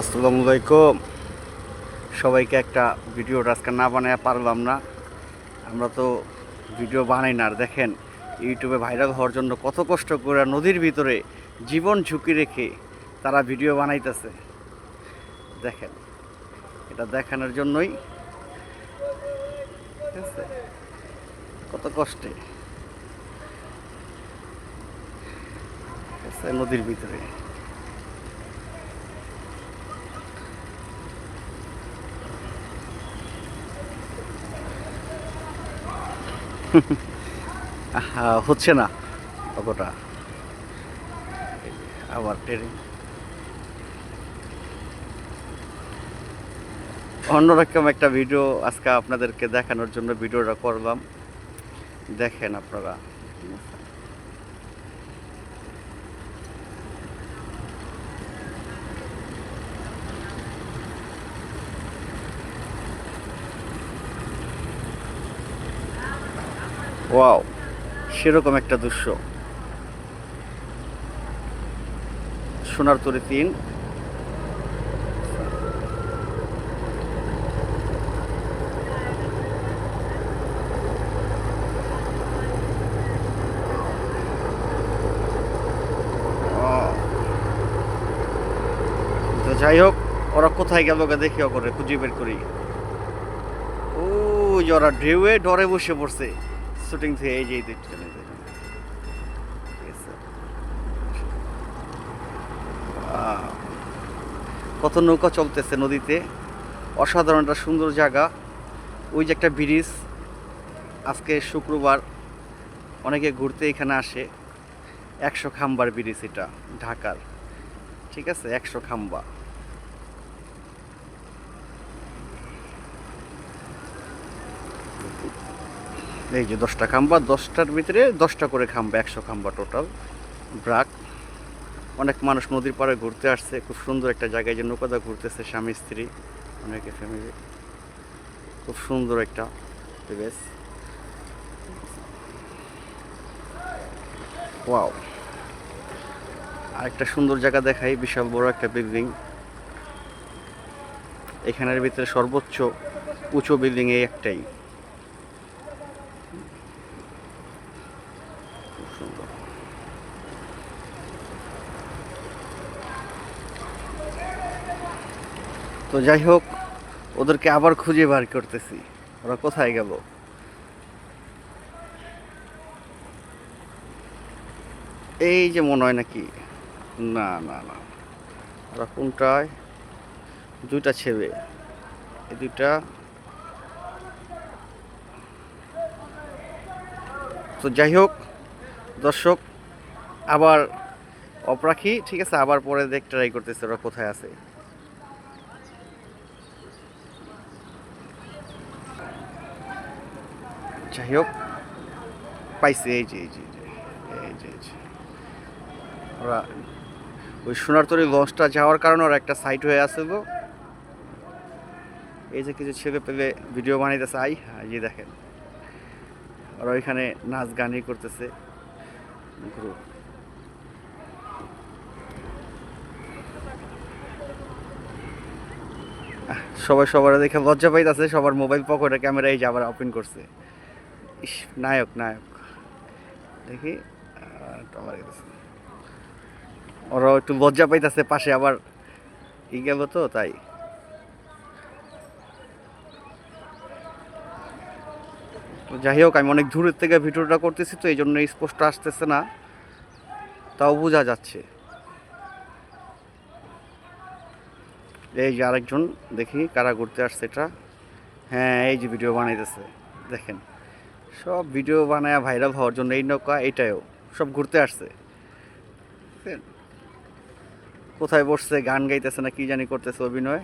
আসসালামু আলাইকুম। সবাইকে একটা ভিডিও আজকে না বানায় পারলাম না। আমরা তো ভিডিও বানাই না। আর দেখেন ইউটিউবে ভাইরাল হওয়ার জন্য কত কষ্ট করে নদীর ভিতরে জীবন ঝুঁকি রেখে তারা ভিডিও বানাইতেছে। দেখেন, এটা দেখানোর জন্যই, ঠিক আছে, কত কষ্টে, ঠিক আছে, নদীর ভিতরে। হচ্ছে না অতটা। আবার ট্রেনিং অন্যরকম একটা ভিডিও আজকে আপনাদেরকে দেখানোর জন্য ভিডিওটা করলাম। দেখেন আপনারা। ওয়াও, সেরকম একটা দৃশ্য। সোনার তরী 3। তো যাই হোক, ওরা কোথায় গেল দেখি, করে খুঁজে বের করি। ও, ওরা ঢেউয়ে ডরে বসে পড়ছে শুটিং থেকে। এই যে এই দেখছেন, কত নৌকা চলতেছে নদীতে। অসাধারণ একটা সুন্দর জায়গা। ওই যে একটা ব্রিজ, আজকে শুক্রবার অনেকে ঘুরতে এখানে আসে। 100 খাম্বার ব্রিজ এটা, ঢাকার, ঠিক আছে, 100 খাম্বা। এই যে 10টা খাম্বা, 10টার ভিতরে 10টা করে খাম্বা, 100 খাম্বা টোটাল ব্রাক। অনেক মানুষ নদীর পাড়ে ঘুরতে আসছে। খুব সুন্দর একটা জায়গায় যে নৌকাদা ঘুরতেছে স্বামী স্ত্রী, অনেকে ফ্যামিলি। খুব সুন্দর একটা পরিবেশ। ওয়াও, আরেকটা সুন্দর জায়গা দেখাই। বিশাল বড় একটা বিল্ডিং। এখানের ভিতরে সর্বোচ্চ উঁচু বিল্ডিং এই একটাই। খুব সুন্দর। তো যাই হোক, ওদেরকে আবার খুঁজে বার করতেছি, ওরা কোথায় গেল। এই যে মনে হয় নাকি, না না না, ওরা কোনটায়, দুইটা ছেলে, এই দুইটা। তো যাই হোক দর্শক, আবার অফ রাখি, ঠিক আছে, আবার পরে দেখতে ট্রাই করতেছে ওরা কোথায় আছে। যাই হোক, পাইছে, এই যে এই যে এই যে এই যে ওরা ওই সোনারতরী লঞ্চটা যাওয়ার কারণে ওরা একটা সাইট হয়ে আসছিল। এই যে কিছু ছেলে পেলে ভিডিও বানাইতেছে। এই যে দেখেন, ওরা ওইখানে নাচ গানই করতেছে গ্রুপ। সবাই সবার দেখে লজ্জা পাইতেছে, সবার মোবাইল পকেটে ক্যামেরা এই যে আবার ওপেন করছে। ইস, নায়ক নায়ক, দেখি ওরা একটু লজ্জা পাইতেছে, পাশে আবার গেল তো তাই। যাই হোক, আমি অনেক দূরের থেকে ভিডিওটা করতেছি, তো এই জন্য স্পষ্ট আসতেছে না, তাও বোঝা যাচ্ছে। এই যে আরেকজন, দেখি কারা ঘুরতে আসছে এটা। হ্যাঁ, এই যে ভিডিও বানাইতেছে, দেখেন। সব ভিডিও বানায় ভাইরাল হওয়ার জন্য এই নৌকা এটাও সব ঘুরতে আসছে। কোথায় বসছে, গান গাইতেছে না কি জানি করতেছে, অভিনয়।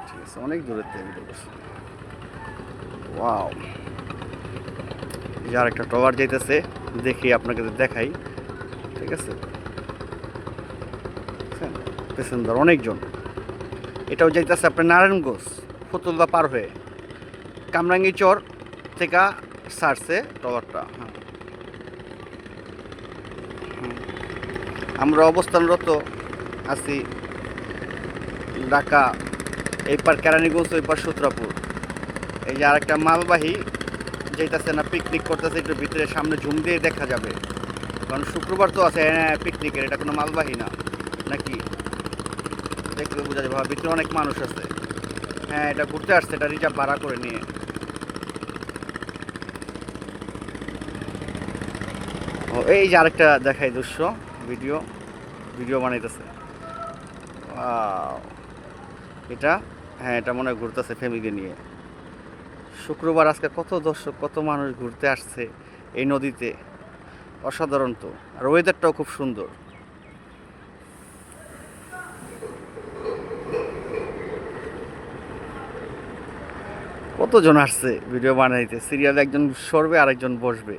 ঠিক আছে, অনেক দূরের থেকে ভিডিও করছে। ওয়াও, যার একটা ট্রলার যাইতেছে, দেখি আপনাকে দেখাই, ঠিক আছে। প্যাসেঞ্জার অনেকজন। এটাও যাইতেছে আপনার নারায়ণগঞ্জ, ফতুল্লা পার হয়ে কামরাঙ্গি চর থেকে ছাড়ছে ট্রলারটা। হ্যাঁ, আমরা অবস্থানরত আছি ঢাকা, এই পার কেরানীগঞ্জ, ওই পার সূত্রাপুর। এই যে আরেকটা মালবাহী যেতেছে না, পিকনিক করতেছে, একটু ভিতরে সামনে ঝুম দিয়ে দেখা যাবে, কারণ শুক্রবার তো আছে পিকনিকের, এটা কোনো মালবাহী না নাকি, দেখলে বোঝা যাবে। ভিতরে অনেক মানুষ আছে। হ্যাঁ, এটা ঘুরতে আসছে, এটা রিজার্ভ ভাড়া করে নিয়ে। ও এই যে আরেকটা দেখাই দৃশ্য, ভিডিও ভিডিও বানাইতেছে। এটা, হ্যাঁ এটা মনে হয় ঘুরতেছে ফ্যামিলি নিয়ে। শুক্রবার আজকে কত দর্শক, কত মানুষ ঘুরতে আসছে এই নদীতে, অসাধারণ তো। আর ওয়েদারটাও খুব সুন্দর। কতজন আসছে ভিডিও বানাইতে, সিরিয়ালে একজন সরবে আরেকজন বসবে।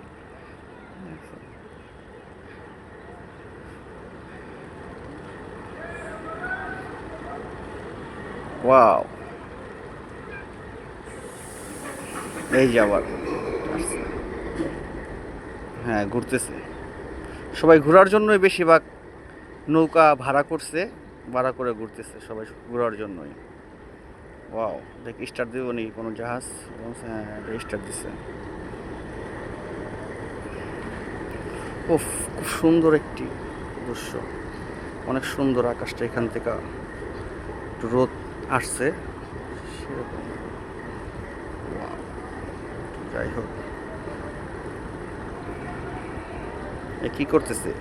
ওয়াও, এই যে আবার আসছে। হ্যাঁ ঘুরতেছে, সবাই ঘোরার জন্যই বেশিরভাগ নৌকা ভাড়া করছে, ভাড়া করে ঘুরতেছে সবাই ঘোরার জন্যই। ওয়াও, দেখ স্টার্ট দিব নি কোনো জাহাজ? হ্যাঁ স্টার্ট দিচ্ছে। উফ, খুব সুন্দর একটি দৃশ্য, অনেক সুন্দর আকাশটা। এখান থেকে একটু রোদ আসছে সেরকম। Wow, যাই হোক, এ কি করতেছে?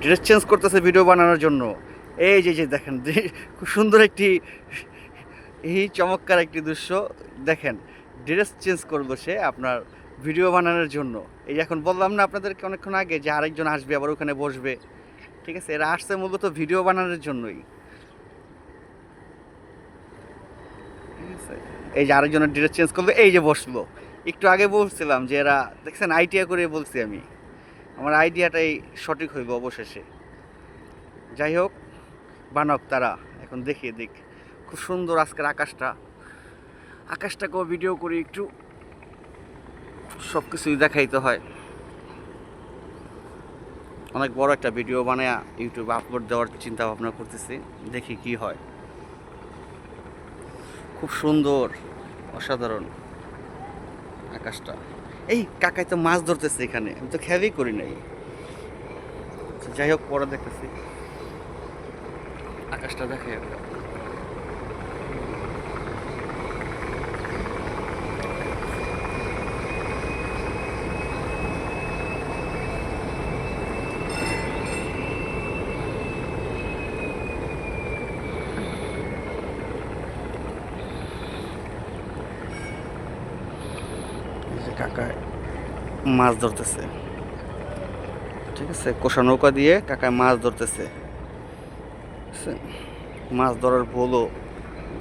ড্রেস চেঞ্জ করতেছে ভিডিও বানানোর জন্য। এই যে যে দেখেন, খুব সুন্দর একটি, এই চমৎকার একটি দৃশ্য দেখেন। ড্রেস চেঞ্জ করলো সে আপনার ভিডিও বানানোর জন্য। এই এখন বললাম না আপনাদেরকে অনেকক্ষণ আগে যে আরেকজন আসবে আবার ওখানে বসবে, ঠিক আছে? এরা আসছে মূলত ভিডিও বানানোর জন্যই, ঠিক আছে? এই যে আরেকজনের ড্রেস চেঞ্জ করলো, এই যে বসলো। একটু আগে বলছিলাম যে এরা দেখছেন, আইডিয়া করে বলছি আমি, আমার আইডিয়াটাই সঠিক হইব অবশেষে। যাই হোক, বানক তারা, এখন দেখি দেখ, খুব সুন্দর আজকের আকাশটা। আকাশটাকেও ভিডিও করি একটু, সব কিছুই দেখাইতে হয়। অনেক বড় একটা ভিডিও বানায় ইউটিউবে আপলোড দেওয়ার চিন্তা ভাবনা করতেছি, দেখি কি হয়। খুব সুন্দর, অসাধারণ আকাশটা। এই কাকাই তো মাছ ধরতেছে এখানে, আমি তো খেয়ালই করি নাই। যাই হোক, পরে দেখতেছি, আকাশটা দেখে। কাকায় মাছ ধরতেছে, ঠিক আছে? কোষা নৌকা দিয়ে কাকায় মাছ ধরতেছে, মাছ ধরার ভোলও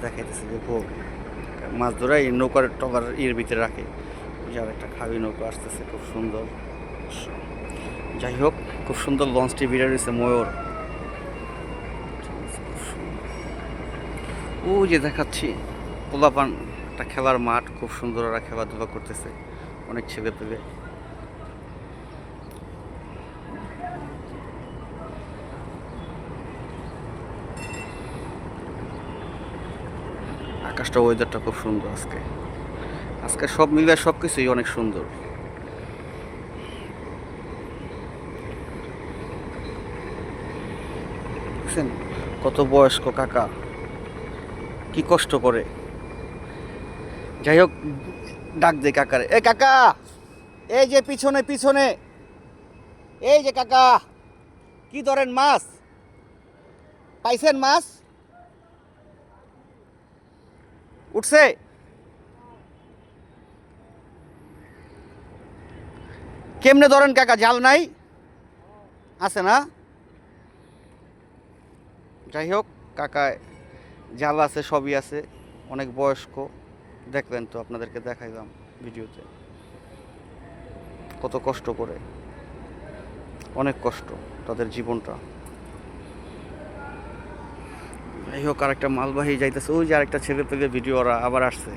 দেখাইতেছে, যে ভোল মাছ ধরে এই নৌকার টলার ইয়ের ভিতরে রাখে। যার একটা খাবি নৌকা আসতেছে, খুব সুন্দর। যাই হোক, খুব সুন্দর লঞ্চটি ভিড়ে রয়েছে, ময়ূর। ও যে দেখাচ্ছি পোলাপান, একটা খেলার মাঠ, খুব সুন্দর, ওরা খেলাধুলা করতেছে, অনেক ছেলে পেলে। আকাশটা, ওয়েদারটা খুব সুন্দর আজকে। আজকে সব মিলিয়ে সব কিছুই অনেক সুন্দর। দেখছেন কত বয়স্ক কাকা, কি কষ্ট করে। যাই হোক, ডাক দে কাকারে, এ কাকা, এই যে পিছনে পিছনে, এই যে কাকা, কি ধরেন মাছ পাইছেন? মাছ উঠছে? কেমনে ধরেন কাকা, জাল নাই? আছে না? যাই হোক, কাকায় জাল আছে, সবই আছে, অনেক বয়স্ক। দেখলেন তো, আপনাদেরকে দেখাইলাম ভিডিওতে, কত কষ্ট করে, অনেক কষ্ট তাদের জীবনটা। যাই হোক, আরেকটা মালবাহী যাইতেছে, ওই যে আরেকটা ছেলে পেলে ভিডিও, ওরা আবার আসছে।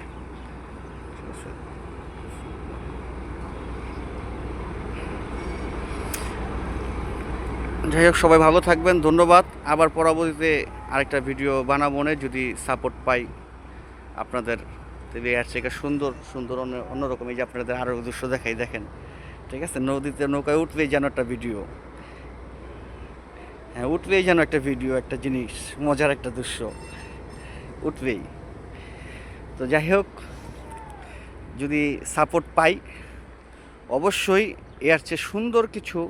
যাই হোক, সবাই ভালো থাকবেন, ধন্যবাদ। আবার পরবর্তীতে আরেকটা ভিডিও বানাবো না, যদি সাপোর্ট পাই আপনাদের, তবে এর থেকে সুন্দর সুন্দর অন্যরকম, এই যে আপনাদের আরও দৃশ্য দেখাই, দেখেন, ঠিক আছে, নদীতে নৌকায় উঠলেই যেন একটা ভিডিও, হ্যাঁ উঠলেই যেন একটা ভিডিও, একটা জিনিস, মজার একটা দৃশ্য উঠবেই। তো যাই হোক, যদি সাপোর্ট পাই অবশ্যই এর চেয়ে সুন্দর কিছু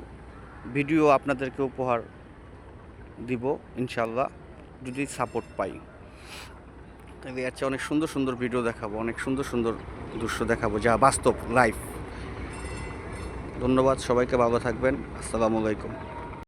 ভিডিও আপনাদেরকে উপহার দিব ইনশাল্লাহ, যদি সাপোর্ট পাই। তাহলে এর চেয়ে অনেক সুন্দর সুন্দর ভিডিও দেখাবো, অনেক সুন্দর সুন্দর দৃশ্য দেখাবো, যা বাস্তব লাইফ। ধন্যবাদ, সবাইকে ভালো থাকবেন, আসসালামু আলাইকুম।